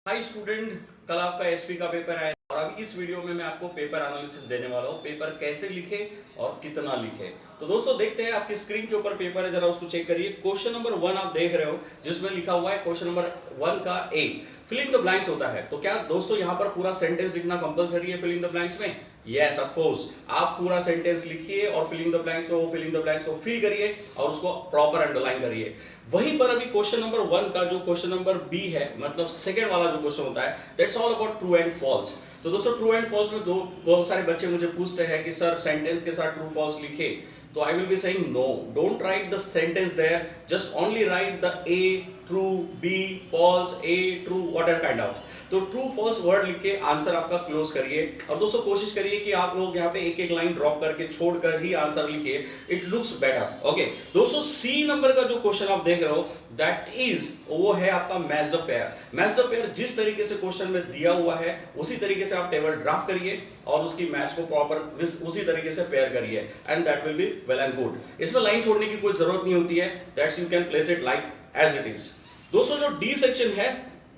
Hi student, कल आपका SP का पेपर आया और अभी इस वीडियो में मैं आपको पेपर एनालिसिस देने वाला हूँ। पेपर कैसे लिखे और कितना लिखे। तो दोस्तों देखते हैं, आपकी स्क्रीन के ऊपर पेपर है, जरा उसको चेक करिए। क्वेश्चन नंबर 1 आप देख रहे हो जिसमें लिखा हुआ है क्वेश्चन नंबर 1 का ए फिलिंग द ब्लैंक्स होता है। तो क्या दोस्तों यहाँ पर पूरा सेंटेंस लिखना कंपलसरी है फिलिंग द ब्लैंक्स में? यस ऑफ कोर्स, आप पूरा सेंटेंस लिखिए और फिलिंग द ब्लैंक्स में वो फिलिंग द ब्लैंक्स को फिल करिए और उसको प्रॉपर अंडरलाइन करिए। वहीं पर अभी क्वेश्चन नंबर 1 का जो क्वेश्चन नंबर बी है, मतलब सेकंड वाला जो क्वेश्चन होता है, that's all about true and false. तो दोस्तों ट्रू एंड फॉल्स में बहुत सारे बच्चे मुझे पूछते हैं कि सर सेंटेंस के साथ ट्रू फॉल्स लिखे। तो I will be saying no, don't write the sentence there, just only write the A true, B false, A true, whatever kind of. तो ट्रू फॉल्स वर्ड लिख के आंसर आपका close करिए। और दोस्तों कोशिश करिए कि आप लोग यहाँ पे एक एक लाइन ड्रॉप करके छोड़कर ही आंसर लिखिए, इट लुक्स बेटर। ओके दोस्तों, सी नंबर का जो क्वेश्चन आप देख रहे हो दैट इज, वो है आपका match the pair. Match the pair जिस तरीके से क्वेश्चन में दिया हुआ है उसी तरीके से आप टेबल ड्राफ्ट करिए और उसकी मैच को प्रॉपर उसी तरीके से पेयर करिए and that will be well and good. इसमें लाइन छोड़ने की कोई जरूरत नहीं होती है, that's you can place it like as it is. दोस्तों जो डी सेक्शन है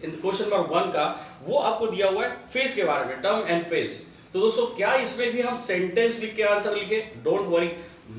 क्वेश्चन नंबर 1 का, वो आपको दिया हुआ है फेस के बारे में, टर्म एंड फेस। तो दोस्तों क्या इसमें भी हम सेंटेंस लिख के आंसर लिखे? डोंट वरी,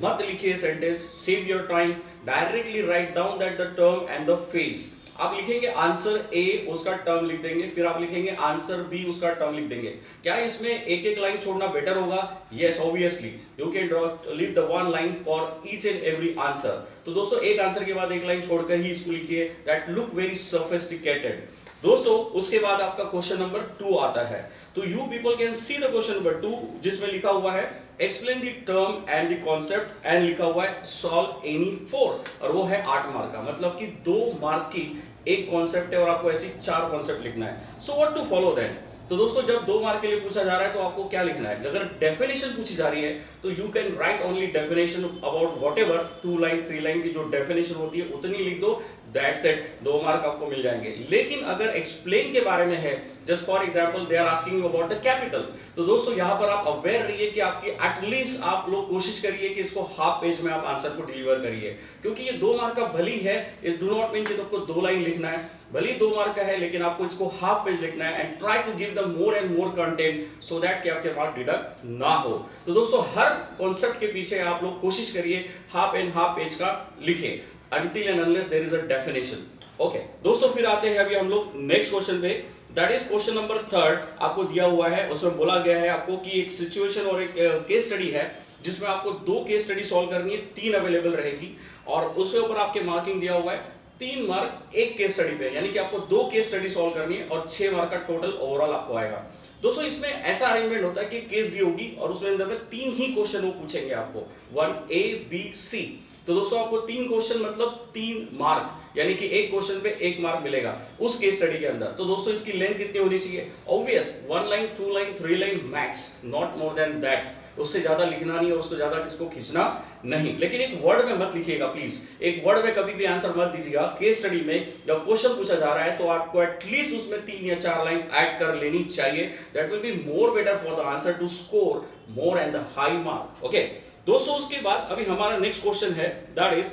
मत लिखिए sentence, save your time, directly write down that the term and the face. आप लिखेंगे आंसर ए, उसका टर्म लिख देंगे, फिर आप लिखेंगे आंसर बी, उसका टर्म लिख देंगे। क्या इसमें एक एक लाइन छोड़ना बेटर होगा? Yes obviously, you can draw leave the one line for each and every answer. तो दोस्तों एक आंसर के बाद एक लाइन छोड़कर ही इसको लिखिए, दैट लुक वेरी सोफिस्टिकेटेड। दोस्तों उसके बाद आपका क्वेश्चन नंबर 2 आता है। तो you people can see the question number 2 जिसमें लिखा हुआ है explain the term and the concept and लिखा हुआ है सॉल्व एनी 4, और वो है 8 मार्क का, मतलब कि 2 मार्क की एक कॉन्सेप्ट है और आपको ऐसी 4 कॉन्सेप्ट लिखना है। So what to follow then? तो दोस्तों जब 2 मार्क के लिए पूछा जा रहा है तो आपको क्या लिखना है? अगर डेफिनेशन पूछी जा रही है तो you can write only definition about whatever 2 line 3 line की जो डेफिनेशन होती है उतनी लिख दो, दैट्स इट, 2 मार्क आपको मिल जाएंगे। लेकिन अगर एक्सप्लेन के बारे में है, just for example they are asking you about the capital, तो दोस्तों यहां पर आप अवेयर रहिए कि आपकी एटलीस्ट आप लोग कोशिश करिए कि इसको हाफ पेज में आप आंसर को डिलीवर करिए, क्योंकि ये 2 मार्क का भली है, इट डू नॉट मीन कि आपको 2 लाइन लिखना है, भली 2 मार्क का है लेकिन आपको इसको हाफ पेज लिखना है and try to give the more and more content so that कि आपके मार्क डिडक्ट ना हो। तो दोस्तों हर कॉन्सेप्ट के पीछे आप लोग कोशिश करिए हाफ एंड हाफ पेज का लिखें until and unless there is a definition। Okay दोस्तों फिर आते हैं अभी हम लोग नेक्स्ट क्वेश्चन पे, दैट इज क्वेश्चन नंबर 3 आपको दिया हुआ है। उसमें बोला गया है आपको कि एक सिचुएशन और एक केस स्टडी है जिसमें आपको 2 केस स्टडी सॉल्व करनी है, 3 अवेलेबल रहेगी और उसके ऊपर आपके मार्किंग दिया हुआ है 3 मार्क एक केस स्टडी पे, यानी कि आपको 2 केस स्टडी सॉल्व करनी है और 6 मार्क का टोटल ओवरऑल आपको आएगा। दोस्तों इसमें ऐसा अरेंजमेंट होता है कि केस दी होगी और उसके अंदर में 3 ही क्वेश्चन वो पूछेंगे आपको, 1 A B C। तो दोस्तों आपको 3 क्वेश्चन मतलब 3 मार्क, यानी कि एक क्वेश्चन पे 1 मार्क मिलेगा उस केस स्टडी के अंदर। तो दोस्तों इसकी लेंथ कितनी होनी चाहिए? Obvious 1 line 2 line 3 line max, not more than that. उससे ज्यादा लिखना नहीं और उससे ज्यादा किसको खींचना नहीं। लेकिन एक वर्ड में मत लिखिएगा प्लीज, एक वर्ड में कभी भी आंसर मत दीजिएगा। केस स्टडी में जब क्वेश्चन पूछा जा रहा है तो आपको एटलीस्ट उसमें 3 या 4 लाइन ऐड कर लेनी चाहिए, that will be more better for the answer to score more and the high mark. Okay दोस्तों उसके बाद अभी हमारा नेक्स्ट क्वेश्चन है, दैट इज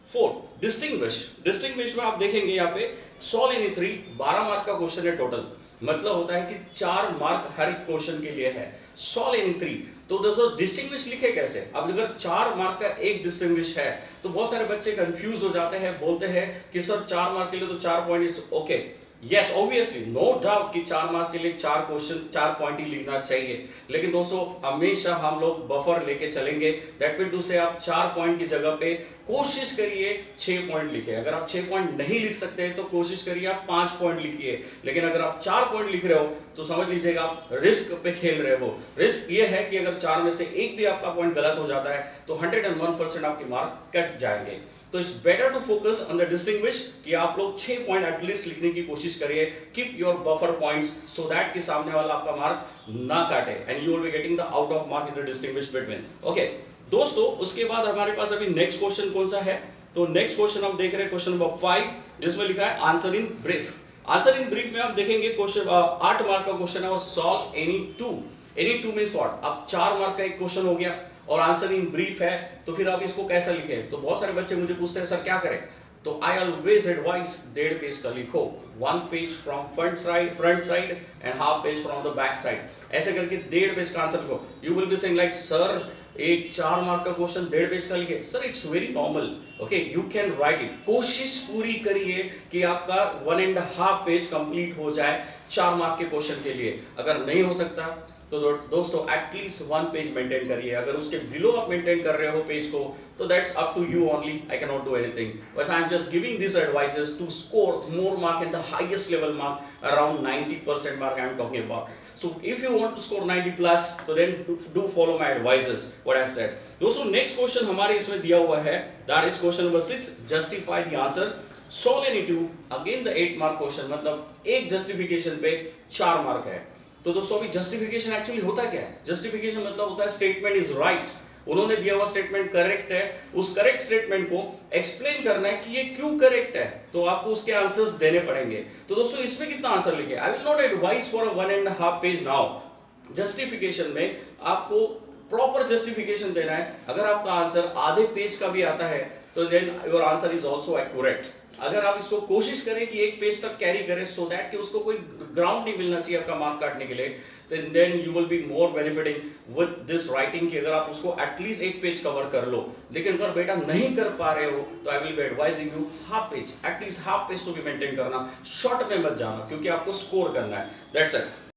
4 डिस्टिंग्विश। डिस्टिंग्विश में आप देखेंगे यहाँ पे सॉल्व एनी 3, 12 मार्क का क्वेश्चन है टोटल, मतलब होता है कि 4 मार्क हर एक क्वेश्चन के लिए है। सॉल्व एनी 3, तो दोस्तों डिस्टिंग्विश लिखे कैसे? अब अगर 4 मार्क का एक डिस्टिंग्विश है तो बहुत सारे बच्चे कंफ्यूज हो जाते हैं, बोलते हैं कि सर 4 मार्क के लिए तो 4 point is okay. Yes obviously no doubt कि 4 मार्क के लिए 4 क्वेश्चन 4 पॉइंट ही लिखना चाहिए, लेकिन दोस्तों हमेशा हम लोग बफर लेके चलेंगे, दैट मीन टू से आप 4 पॉइंट की जगह पे कोशिश करिए 6 पॉइंट लिखे। अगर आप 6 पॉइंट नहीं लिख सकते तो कोशिश करिए आप 5 पॉइंट लिखिए, लेकिन अगर आप 4 पॉइंट लिख रहे हो तो समझ लीजिएगा आप रिस्क पे खेल रहे हो। रिस्क ये है कि अगर 4 में से एक भी आपका पॉइंट गलत हो जाता है तो 101% आपके मार्क कट जाएंगे। तो it's better to focus on the distinguish कि आप लोग 6 पॉइंट एटलीस्ट लिखने की कोशिश करिए, keep your buffer points so that कि सामने वाला आपका मार्क ना काटे and you will be getting the out of mark in the distinguish between. Okay दोस्तों उसके बाद हमारे पास अभी नेक्स्ट क्वेश्चन कौन सा है? तो नेक्स्ट क्वेश्चन हम देख रहे हैं क्वेश्चन नंबर 5 जिसमें लिखा है answer in brief. Answer in brief में हम देखेंगे क्वेश्चन 8 मार्क का क्वेश्चन है और solve any 2। Any 2 means what? अब 4 मार्क का एक क्वेश्चन हो गया और आंसर इन ब्रीफ है, तो फिर आप इसको कैसा लिखें? तो बहुत सारे बच्चे मुझे पूछते हैं सर क्या करें? तो आई ऑलवेज एडवाइस 1.5 पेज का लिखो, 1 page from front side and half page from the back side, ऐसे करके 1.5 पेज का आंसर लिखो। You will be saying like sir एक 4 मार्क का क्वेश्चन 1.5 पेज का लिखे, sir it's very normal, okay you can write it. कोशिश पूरी करिए कि आपका 1.5 पेज कंप्लीट हो जाए 4 मार्क के क्वेश्चन के लिए। अगर नहीं हो सकता तो दोस्तों एटलीस्ट 1 पेज मेंटेन करिए। अगर उसके बिलो आप मेंटेन कर रहे हो पेज को तो that's up to you only, I can not do anything, but I am just giving this advices to score more mark in the highest level mark, around 90% mark I am talking about. So if you want to score 90 plus, तो then do follow my advices what I said. दोस्तों next question हमारे इसमें दिया हुआ है, that is question number 6, justify the answer, solve any two, again the 8 mark question, मतलब एक justification पे 4 मार्क है। तो दोस्तों अभी जस्टिफिकेशन एक्चुअली होता क्या है? जस्टिफिकेशन मतलब होता है स्टेटमेंट इज राइट, उन्होंने दिया हुआ स्टेटमेंट करेक्ट है, उस करेक्ट स्टेटमेंट को एक्सप्लेन करना है कि ये क्यों करेक्ट है, तो आपको उसके आंसर्स देने पड़ेंगे। तो दोस्तों इसमें कितना आंसर लिखे, I will not advice for 1.5 page now. Justification में आपको प्रॉपर जस्टिफिकेशन देना है। अगर आपका आंसर आधे पेज का भी आता है तो then your answer is also accurate. अगर आप इसको कोशिश करें कि एक पेज तक कैरी करें सो दैट कि उसको कोई ग्राउंड नहीं मिलना चाहिए आपका मार्क काटने के लिए, then you will be more benefiting with this writing कि अगर आप उसको एटलीस्ट एक पेज कवर कर लो। लेकिन अगर बेटा नहीं कर पा रहे हो तो I will B advising you half page, at least half page तो भी मेंटेन करना, शॉर्ट में मत जाना क्योंकि आपको स्कोर करना है। That's it.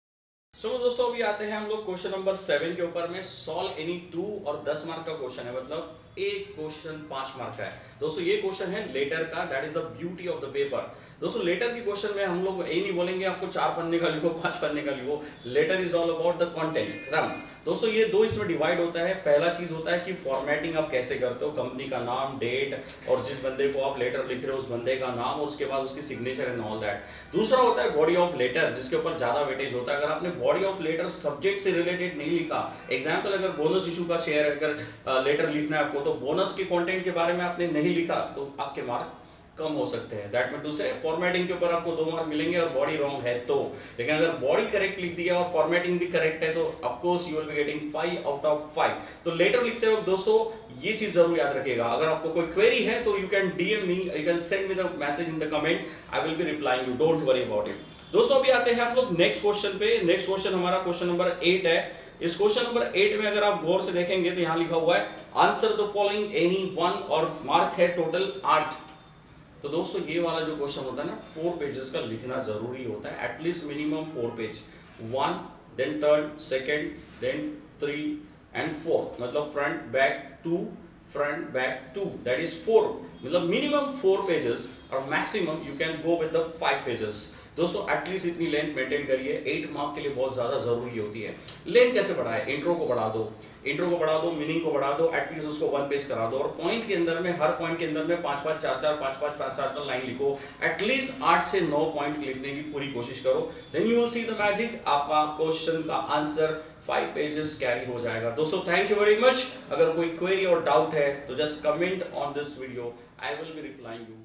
चलो दोस्तों अभी आते हैं हम लोग क्वेश्चन नंबर 7 के ऊपर में। सॉल्व एनी 2 और 10 मार्क का क्वेश्चन है, मतलब एक क्वेश्चन 5 मार्क का है। दोस्तों ये क्वेश्चन है लेटर का, that is the beauty of the paper. दोस्तों लेटर के क्वेश्चन में हम लोग ये नहीं बोलेंगे आपको 4 पन्ने का लिखो 5 पन्ने का लिखो, letter is all about the content. दोस्तों ये 2 इसमें डिवाइड होता है। पहला चीज होता है कि फॉर्मेटिंग आप कैसे करते हो, कंपनी का नाम, डेट और जिस बंदे को आप लेटर लिख रहे हो उस बंदे का नाम, उसके बाद उसकी सिग्नेचर एंड ऑल दैट। दूसरा होता है बॉडी ऑफ लेटर, जिसके ऊपर ज्यादा वेटेज होता है। अगर आपने बॉडी ऑफ लेटर सब्जेक्ट से रिलेटेड नहीं लिखा, एग्जाम्पल अगर बोनस इशू का शेयर अगर लेटर लिखना है आपको तो बोनस के कंटेंट के बारे में आपने नहीं लिखा तो आपके मार्क कम हो सकते हैं। दैट मीन टू से फॉर्मेटिंग के ऊपर आपको 2 मार्क मिलेंगे और बॉडी रॉन्ग है तो। लेकिन अगर बॉडी करेक्ट लिख दिया और फॉर्मेटिंग भी करेक्ट है तो of course you will be getting 5 out of 5। तो लेटर लिखते वक्त दोस्तों ये चीज जरूर याद रखिएगा। अगर आपको कोई क्वेरी है तो you can DM me, you can send me the message in the comment, I will be replying you, don't worry about it. दोस्तों अभी आते हैं हम लोग नेक्स्ट क्वेश्चन पे। नेक्स्ट क्वेश्चन हमारा क्वेश्चन नंबर 8 है। इस क्वेश्चन नंबर 8 में अगर आप गौर से देखेंगे तो यहाँ लिखा हुआ है answer the following any one, और मार्क है टोटल 8। तो दोस्तों ये वाला जो क्वेश्चन होता है ना 4 पेजेस का लिखना जरूरी होता है, at least minimum 4 page, 1 then 3rd, 2nd then 3 and 4th, मतलब front back 2 front back 2, that is 4, मतलब मिनिमम 4 पेजेस और maximum you can go with the 5 pages. दोस्तों एटलीस्ट इतनी लेंथ मेंटेन करिए, 8 मार्क के लिए बहुत ज्यादा जरूरी होती है। लेंथ कैसे बढ़ाए, इंट्रो को बढ़ा दो, मीनिंग को बढ़ा दो, एटलीस्ट उसको 1 पेज करा दो और पॉइंट के अंदर में हर पॉइंट के अंदर में 5-5 4-4 5-5 5-4 लाइन लिखो, एटलीस्ट 8 से 9 पॉइंट लिखने की पूरी कोशिश करो, then you will see the magic, आपका क्वेश्चन का आंसर 5 पेजेस कैरी हो जाएगा। दोस्तों थैंक यू वेरी मच। अगर कोई क्वेरी और डाउट है तो just comment on this video, I will be replying you.